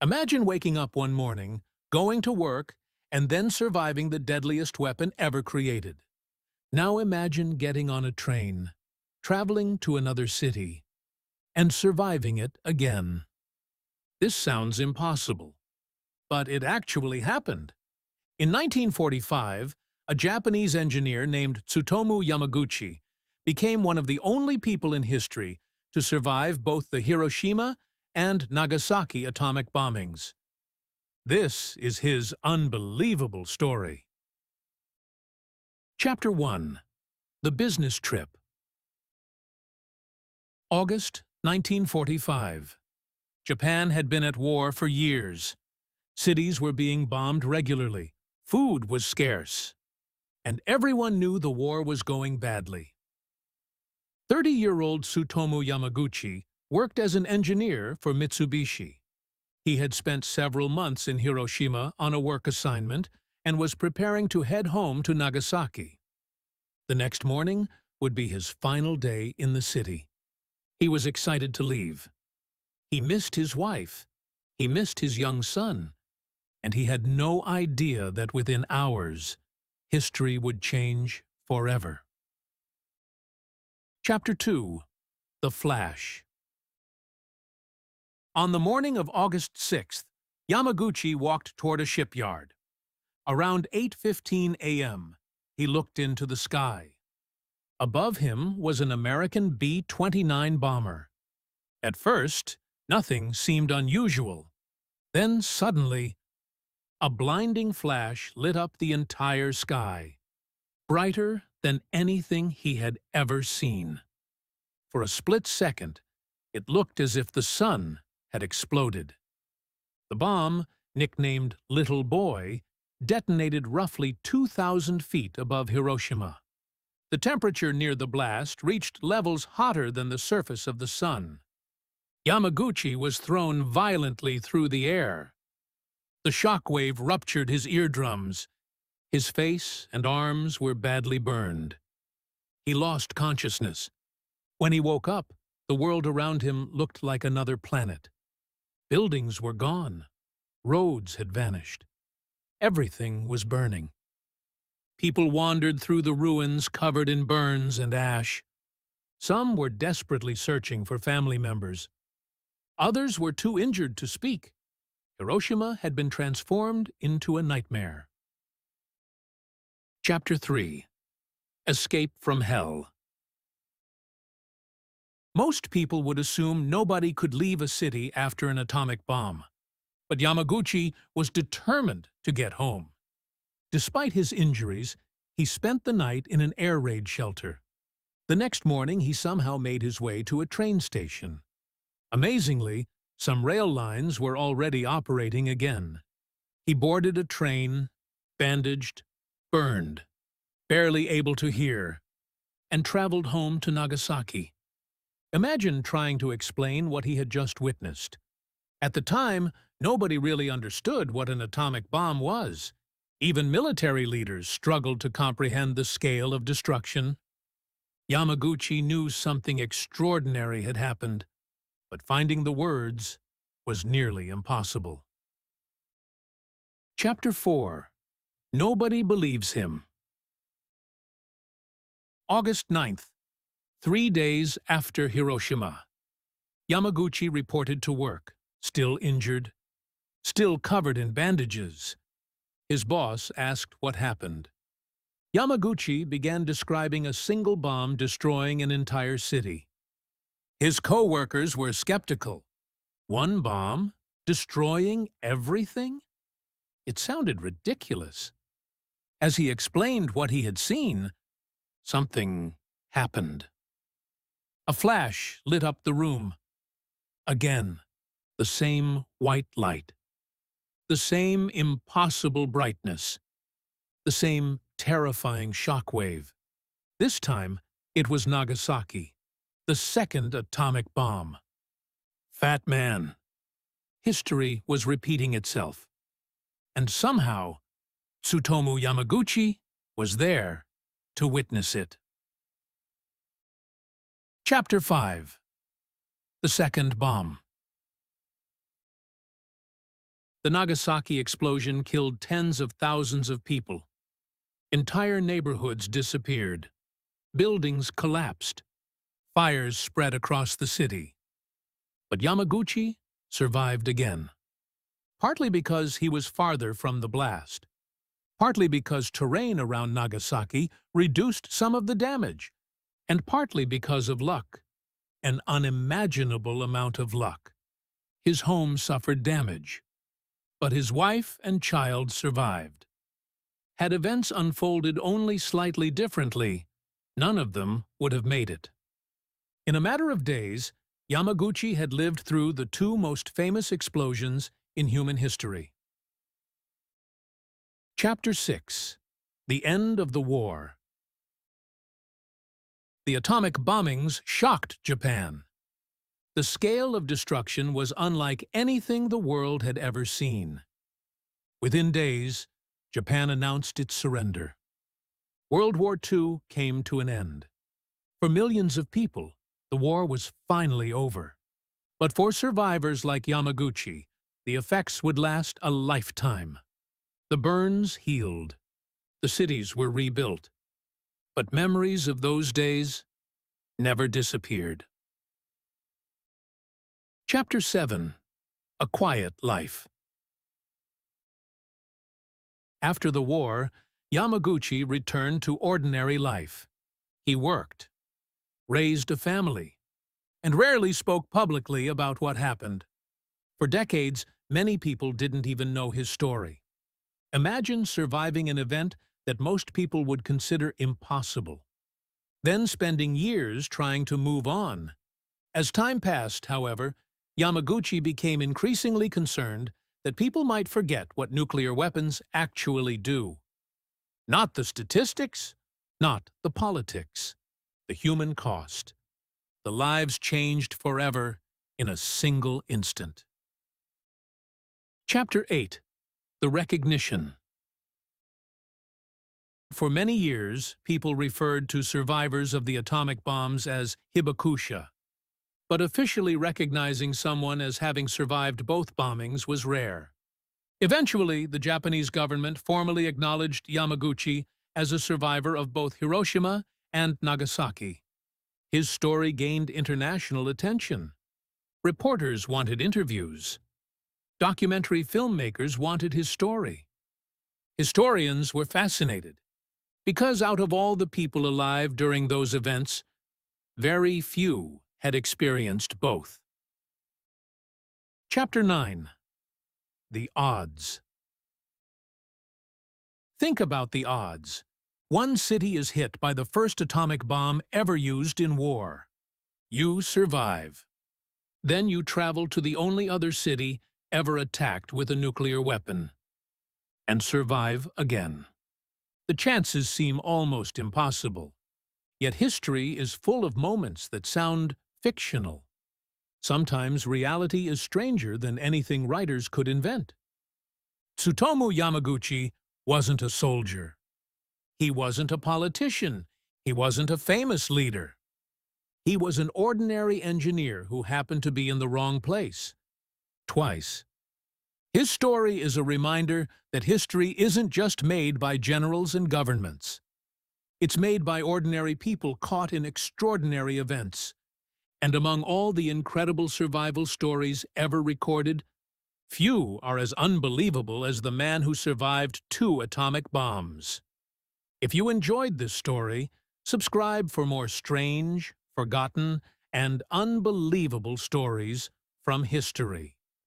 Imagine waking up one morning, going to work, and then surviving the deadliest weapon ever created. Now imagine getting on a train, traveling to another city, and surviving it again. This sounds impossible, but it actually happened. In 1945, a Japanese engineer named Tsutomu Yamaguchi became one of the only people in history to survive both the Hiroshima and Nagasaki atomic bombings. This is his unbelievable story. Chapter 1. The Business Trip. August 1945. Japan had been at war for years. Cities were being bombed regularly. Food was scarce. And everyone knew the war was going badly. 30-year-old Tsutomu Yamaguchi worked as an engineer for Mitsubishi. He had spent several months in Hiroshima on a work assignment and was preparing to head home to Nagasaki. The next morning would be his final day in the city. He was excited to leave. He missed his wife. He missed his young son. And he had no idea that within hours, history would change forever. Chapter 2. The Flash. On the morning of August 6th, Yamaguchi walked toward a shipyard. Around 8:15 a.m., he looked into the sky. Above him was an American B-29 bomber. At first, nothing seemed unusual. Then suddenly, a blinding flash lit up the entire sky, brighter than anything he had ever seen. For a split second, it looked as if the sun had exploded. The bomb, nicknamed Little Boy, detonated roughly 2,000 feet above Hiroshima. The temperature near the blast reached levels hotter than the surface of the sun. Yamaguchi was thrown violently through the air. The shockwave ruptured his eardrums. His face and arms were badly burned. He lost consciousness. When he woke up, the world around him looked like another planet. Buildings were gone. Roads had vanished. Everything was burning. People wandered through the ruins covered in burns and ash. Some were desperately searching for family members. Others were too injured to speak. Hiroshima had been transformed into a nightmare. Chapter 3. Escape from Hell. Most people would assume nobody could leave a city after an atomic bomb. But Yamaguchi was determined to get home. Despite his injuries, he spent the night in an air raid shelter. The next morning, he somehow made his way to a train station. Amazingly, some rail lines were already operating again. He boarded a train, bandaged, burned, barely able to hear, and traveled home to Nagasaki. Imagine trying to explain what he had just witnessed. At the time, nobody really understood what an atomic bomb was. Even military leaders struggled to comprehend the scale of destruction. Yamaguchi knew something extraordinary had happened, but finding the words was nearly impossible. Chapter 4. Nobody believes him. August 9th. 3 days after Hiroshima. Yamaguchi reported to work, still injured, still covered in bandages. His boss asked what happened. Yamaguchi began describing a single bomb destroying an entire city. His co-workers were skeptical. One bomb? Destroying everything? It sounded ridiculous. As he explained what he had seen, something happened. A flash lit up the room. Again, the same white light. The same impossible brightness. The same terrifying shockwave. This time, it was Nagasaki, the second atomic bomb. Fat man. History was repeating itself. And somehow, Tsutomu Yamaguchi was there to witness it. Chapter 5. The Second Bomb. The Nagasaki explosion killed tens of thousands of people. Entire neighborhoods disappeared. Buildings collapsed. Fires spread across the city. But Yamaguchi survived again. Partly because he was farther from the blast. Partly because terrain around Nagasaki reduced some of the damage. And partly because of luck. An unimaginable amount of luck. His home suffered damage. But his wife and child survived. Had events unfolded only slightly differently, none of them would have made it. In a matter of days, Yamaguchi had lived through the two most famous explosions in human history. Chapter 6. The End of the War. The atomic bombings shocked Japan. The scale of destruction was unlike anything the world had ever seen. Within days, Japan announced its surrender. World War II came to an end. For millions of people, the war was finally over. But for survivors like Yamaguchi, the effects would last a lifetime. The burns healed. The cities were rebuilt. But memories of those days never disappeared. Chapter 7. A Quiet Life. After the war, Yamaguchi returned to ordinary life. He worked, raised a family, and rarely spoke publicly about what happened. For decades, many people didn't even know his story. Imagine surviving an event that most people would consider impossible, then spending years trying to move on. As time passed, however, Yamaguchi became increasingly concerned that people might forget what nuclear weapons actually do. Not the statistics, not the politics, the human cost. The lives changed forever in a single instant. Chapter 8. The Recognition. For many years, people referred to survivors of the atomic bombs as hibakusha. But officially recognizing someone as having survived both bombings was rare. Eventually, the Japanese government formally acknowledged Yamaguchi as a survivor of both Hiroshima and Nagasaki. His story gained international attention. Reporters wanted interviews. Documentary filmmakers wanted his story. Historians were fascinated, because out of all the people alive during those events, very few had experienced both. Chapter 9. The Odds. Think about the odds. One city is hit by the first atomic bomb ever used in war. You survive. Then you travel to the only other city ever attacked with a nuclear weapon, and survive again. The chances seem almost impossible. Yet history is full of moments that sound fictional. Sometimes reality is stranger than anything writers could invent. Tsutomu Yamaguchi wasn't a soldier. He wasn't a politician. He wasn't a famous leader. He was an ordinary engineer who happened to be in the wrong place. Twice. His story is a reminder that history isn't just made by generals and governments. It's made by ordinary people caught in extraordinary events. And among all the incredible survival stories ever recorded, few are as unbelievable as the man who survived 2 atomic bombs. If you enjoyed this story, subscribe for more strange, forgotten, and unbelievable stories from history.